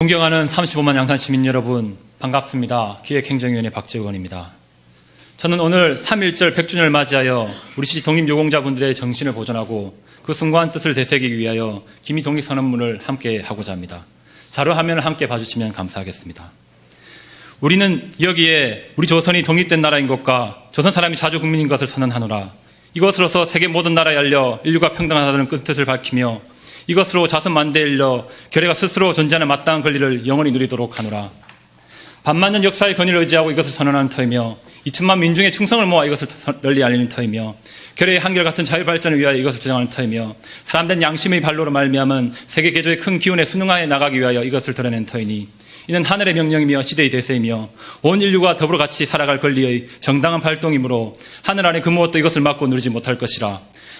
존경하는 35만 양산 시민 여러분, 반갑습니다. 기획행정위원회 박재원입니다. 저는 오늘 3.1절 100주년을 맞이하여 우리 시 독립유공자분들의 정신을 보존하고 그 숭고한 뜻을 되새기기 위하여 기미 독립선언문을 함께 하고자 합니다. 자료화면을 함께 봐주시면 감사하겠습니다. 우리는 여기에 우리 조선이 독립된 나라인 것과 조선 사람이 자주 국민인 것을 선언하노라. 이것으로서 세계 모든 나라에 알려 인류가 평등하다는 그 뜻을 밝히며 이것으로 자손만대에 일러 결의가 스스로 존재하는 마땅한 권리를 영원히 누리도록 하노라. 반만년 역사의 권위를 의지하고 이것을 선언하는 터이며 2천만 민중의 충성을 모아 이것을 널리 알리는 터이며 결의의 한결같은 자유발전을 위하여 이것을 주장하는 터이며 사람된 양심의 발로로 말미암은 세계 개조의 큰 기운에 순응하여 나가기 위하여 이것을 드러낸 터이니 이는 하늘의 명령이며 시대의 대세이며 온 인류가 더불어 같이 살아갈 권리의 정당한 발동이므로 하늘 안에 그 무엇도 이것을 막고 누리지 못할 것이라.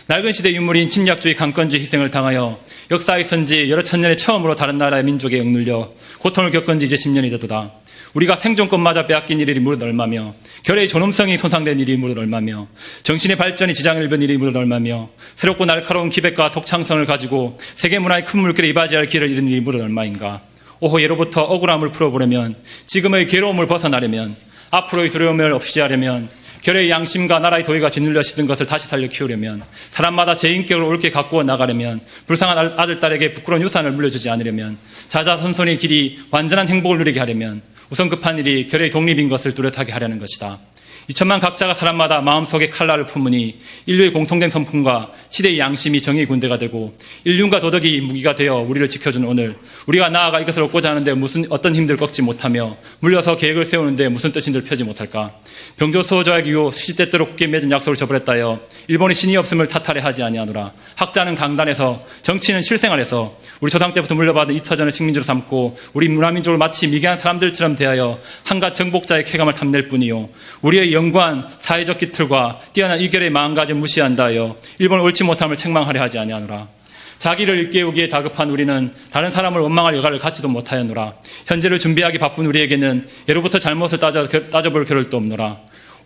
낡은 시대 유물인 침략주의 강권주의 희생을 당하여 역사의 선지 여러 천년에 처음으로 다른 나라의 민족에 억눌려 고통을 겪은 지 이제 10년이 되도다. 우리가 생존권마저 빼앗긴 일이 무릇 얼마며 결의의 존엄성이 손상된 일이 무릇 얼마며 정신의 발전이 지장을 입은 일이 무릇 얼마며 새롭고 날카로운 기백과 독창성을 가지고 세계문화의 큰 물결에 이바지할 길을 잃은 일이 무릇 얼마인가. 오호 예로부터 억울함을 풀어보려면 지금의 괴로움을 벗어나려면 앞으로의 두려움을 없이 하려면 결의의 양심과 나라의 도의가 짓눌려 시든 것을 다시 살려 키우려면 사람마다 제 인격을 옳게 가꾸어 나가려면 불쌍한 아들, 딸에게 부끄러운 유산을 물려주지 않으려면 자자손손의 길이 완전한 행복을 누리게 하려면 우선 급한 일이 결의의 독립인 것을 뚜렷하게 하려는 것이다. 2천만 각자가 사람마다 마음속에 칼날을 품으니 인류의 공통된 성품과 시대의 양심이 정의의 군대가 되고 인륜과 도덕이 무기가 되어 우리를 지켜주는 오늘 우리가 나아가 이것을 얻고자 하는데 어떤 힘들 꺾지 못하며 물려서 계획을 세우는데 무슨 뜻인들 펴지 못할까. 병조소조약 이후 시대때로 굳게 맺은 약속을 저버렸다여 일본의 신이 없음을 탓하려 하지 아니하노라. 학자는 강단에서 정치는 실생활에서 우리 조상 때부터 물려받은 이터전을 식민지로 삼고 우리 문화민족을 마치 미개한 사람들처럼 대하여 한갓 정복자의 쾌감을 탐낼 뿐이요 우리의 영구한 사회적 기틀과 뛰어난 이결의 마음가짐을 무시한다 하여 일본을 옳지 못함을 책망하려 하지 아니하노라. 자기를 일깨우기에 다급한 우리는 다른 사람을 원망할 여가를 갖지도 못하였노라. 현재를 준비하기 바쁜 우리에게는 예로부터 잘못을 따져볼 겨를도 없노라.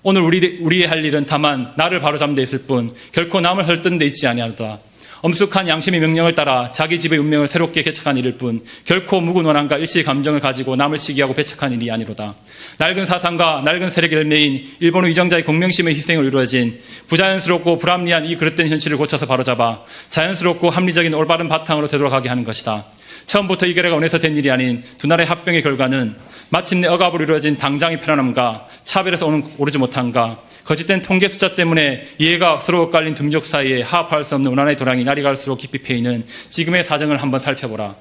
오늘 우리의 할 일은 다만 나를 바로잡는 데 있을 뿐 결코 남을 헐뜯는 데 있지 아니하노라. 엄숙한 양심의 명령을 따라 자기 집의 운명을 새롭게 개척한 일일 뿐 결코 묵은 원한과 일시의 감정을 가지고 남을 시기하고 배척한 일이 아니로다. 낡은 사상과 낡은 세력의 열매인 일본의 위정자의 공명심의 희생을 이루어진 부자연스럽고 불합리한 이 그릇된 현실을 고쳐서 바로잡아 자연스럽고 합리적인 올바른 바탕으로 되돌아가게 하는 것이다. 처음부터 이 결의가 원해서 된 일이 아닌 두 나라의 합병의 결과는 마침내 억압으로 이루어진 당장의 편안함과 차별에서 오르지 못함과 거짓된 통계 숫자 때문에 이해가 서로 엇갈린 두 민족 사이에 화합할 수 없는 원한의 도랑이 날이 갈수록 깊이 패이는 지금의 사정을 한번 살펴보라.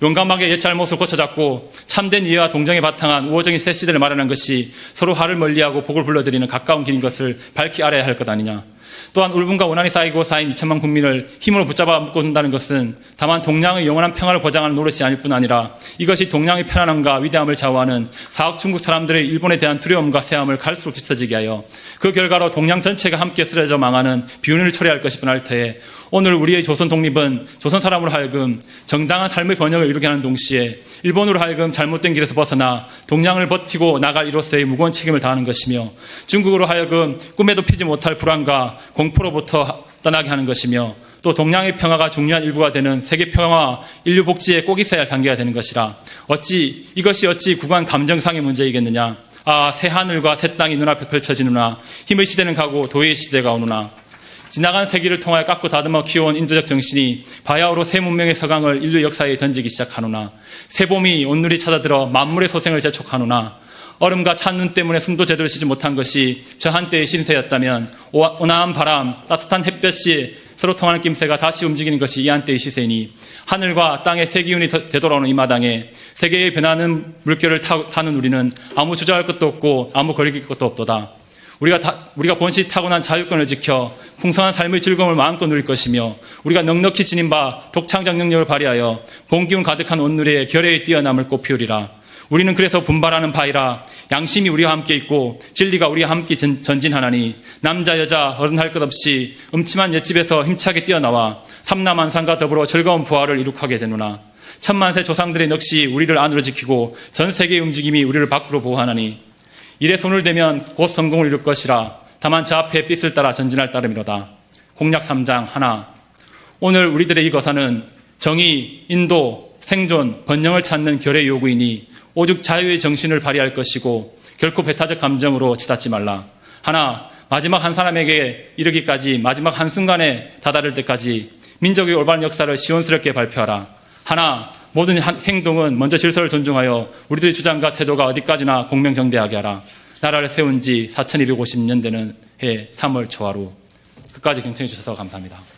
용감하게 옛 잘못을 고쳐잡고 참된 이해와 동정에 바탕한 우호적인 새 시대를 마련한 것이 서로 화를 멀리하고 복을 불러들이는 가까운 길인 것을 밝히 알아야 할 것 아니냐. 또한 울분과 원한이 쌓이고 쌓인 2천만 국민을 힘으로 붙잡아 묶고 둔다는 것은 다만 동양의 영원한 평화를 보장하는 노릇이 아닐 뿐 아니라 이것이 동양의 편안함과 위대함을 좌우하는 사억 중국 사람들의 일본에 대한 두려움과 세함을 갈수록 짙어지게 하여 그 결과로 동양 전체가 함께 쓰러져 망하는 비운을 초래할 것이 뻔할 터에 오늘 우리의 조선 독립은 조선 사람으로 하여금 정당한 삶의 번영을 이루게 하는 동시에 일본으로 하여금 잘못된 길에서 벗어나 동양을 버티고 나갈 이로서의 무거운 책임을 다하는 것이며 중국으로 하여금 꿈에도 피지 못할 불안과 공포로부터 떠나게 하는 것이며 또 동양의 평화가 중요한 일부가 되는 세계 평화와 인류 복지에 꼭 있어야 할 단계가 되는 것이라. 이것이 어찌 구간 감정상의 문제이겠느냐. 아, 새 하늘과 새 땅이 눈앞에 펼쳐지느나 힘의 시대는 가고 도의의 시대가 오느나. 지나간 세기를 통하여 깎고 다듬어 키워온 인도적 정신이 바야흐로 새 문명의 서강을 인류 역사에 던지기 시작하노나 새 봄이 온누리 찾아들어 만물의 소생을 재촉하노나 얼음과 찬눈 때문에 숨도 제대로 쉬지 못한 것이 저 한때의 신세였다면 온화한 바람, 따뜻한 햇볕이 서로 통하는 낌새가 다시 움직이는 것이 이 한때의 시세니 하늘과 땅의 새 기운이 되돌아오는 이 마당에 세계의 변하는 물결을 타는 우리는 아무 주저할 것도 없고 아무 거리낄 것도 없도다. 우리가 본시 타고난 자유권을 지켜 풍성한 삶의 즐거움을 마음껏 누릴 것이며 우리가 넉넉히 지닌 바 독창적 능력을 발휘하여 봄기운 가득한 온누리에 결의의 뛰어남을 꽃피우리라. 우리는 그래서 분발하는 바이라. 양심이 우리와 함께 있고 진리가 우리와 함께 전진하나니 남자 여자 어른 할 것 없이 음침한 옛집에서 힘차게 뛰어나와 삼남한상과 더불어 즐거운 부활을 이룩하게 되노나 천만세 조상들의 넋이 우리를 안으로 지키고 전 세계의 움직임이 우리를 밖으로 보호하나니 이래 손을 대면 곧 성공을 이룰 것이라. 다만 저 앞에 빛을 따라 전진할 따름이로다. 공약 3장 1. 오늘 우리들의 이 거사는 정의, 인도, 생존, 번영을 찾는 결의 요구이니 오직 자유의 정신을 발휘할 것이고 결코 배타적 감정으로 치닫지 말라. 하나, 마지막 한 사람에게 이르기까지 마지막 한순간에 다다를 때까지 민족의 올바른 역사를 시원스럽게 발표하라. 하나, 모든 행동은 먼저 질서를 존중하여 우리들의 주장과 태도가 어디까지나 공명정대하게 하라. 나라를 세운 지 4250년 되는 해 3월 초하루. 끝까지 경청해 주셔서 감사합니다.